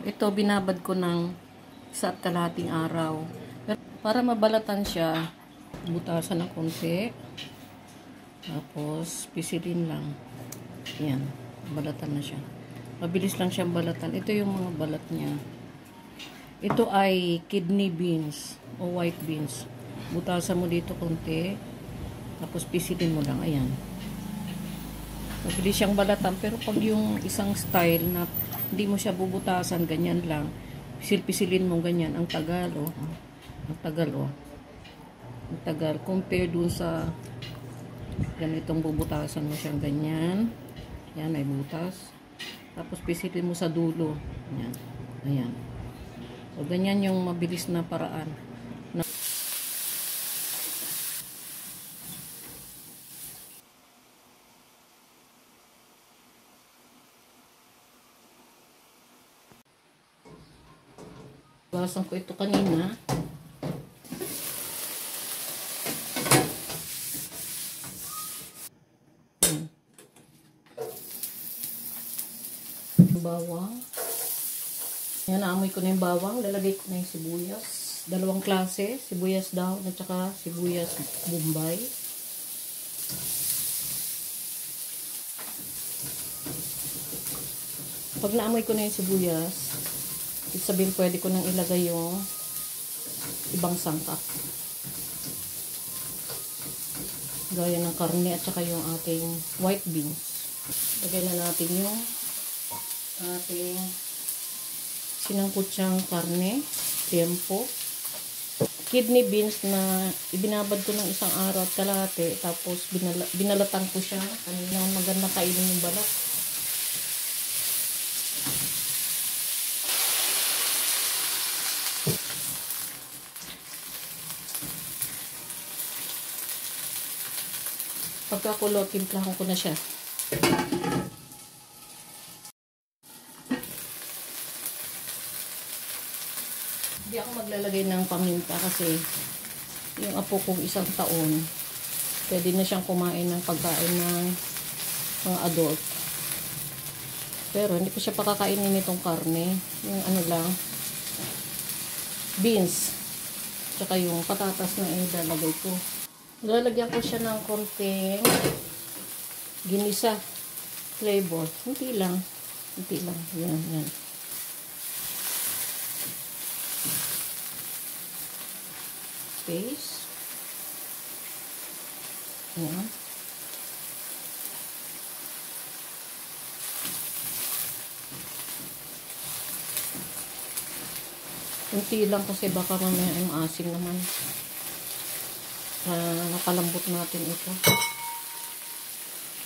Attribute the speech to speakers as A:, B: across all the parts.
A: Ito, binabad ko ng 1.5 araw. Para mabalatan siya, butasan ng konti. Tapos, pisilin lang. Yan, balatan na siya. Mabilis lang siyang balatan. Ito yung mga balat niya. Ito ay kidney beans o white beans. Butasan mo dito konti. Tapos, pisilin mo lang. Ayan. Mabilis siyang balatan. Pero pag yung isang style na hindi mo siya bubutasan, ganyan lang. Pisil-pisilin mo ganyan. Ang tagal, oh. Ang tagal, oh. Ang tagal. Compare dun sa ganitong bubutasan mo siyang ganyan. Yan, may butas. Tapos, pisilin mo sa dulo. Ayan. Ayan. So, ganyan yung mabilis na paraan. Bawasan ko ito kanina. Bawang. Yan, naamoy ko na yung bawang. Lalagay ko na yung sibuyas. Dalawang klase. Sibuyas daw at saka sibuyas Bombay. Pag naamoy ko na yung sibuyas, sabihin pwede ko nang ilagay yung ibang sangkap. Gaya ng karne at saka yung ating white beans. Lagay na natin yung ating sinangkutsang karne, tempo. Kidney beans na ibinabad ko ng 1 araw at kalahati. Tapos binalatan ko siya. Kanina maganda kainin yung balat. Pagkakulo, timplahan ko na siya. Hindi ako maglalagay ng paminta kasi yung apo kong 1 taon, pwede na siyang kumain ng pagkain ng mga adult. Pero hindi ko siya pakakainin nitong karne. Yung ano lang, beans. Tsaka yung patatas na ilalagay ko. Lalagyan ko siya ng konting ginisa flavor. Kunti lang. Kunti lang. Yan, yan. Paste. Yan. Kunti lang kasi baka mamaya yung asim naman. Nakalambot natin ito.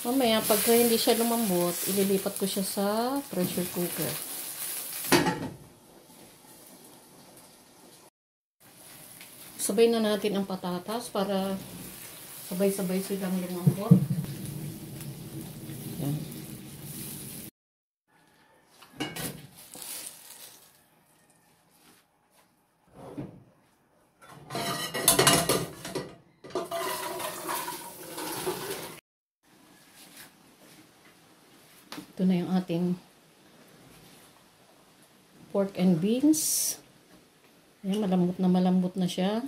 A: Mamaya, pagka hindi siya lumambot, ililipat ko siya sa pressure cooker. Sabay na natin ang patatas para sabay-sabay silang lumambot. Yan. Ito na yung ating pork and beans. Ayan, malambot na siya.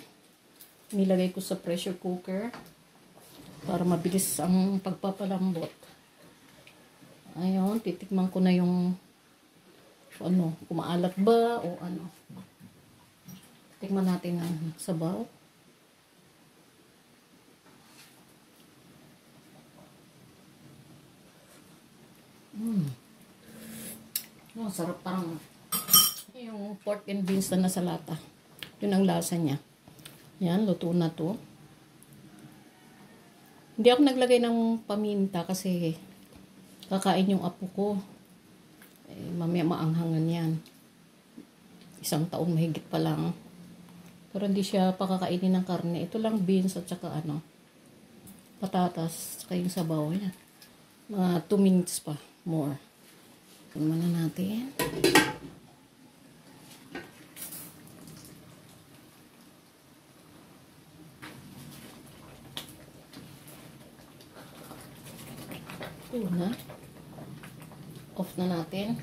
A: Nilagay ko sa pressure cooker para mabilis ang pagpapalambot. Ayun, titikman ko na yung ano, kumaalat ba o ano. Tikman natin ang sabaw. Oh, sarap, parang yung pork and beans na nasa lata. Yun ang lasa niya. Yan, luto na to. Hindi ako naglagay ng paminta kasi kakain yung apo ko. Mamaya maanghangan yan. 1 taon mahigit pa lang. Pero hindi siya pakakainin ng karne. Ito lang beans at saka ano, patatas, saka yung sabaw. Yan. Mga 2 minutes pa. More. Tingnan na natin. Ito na. Off na natin.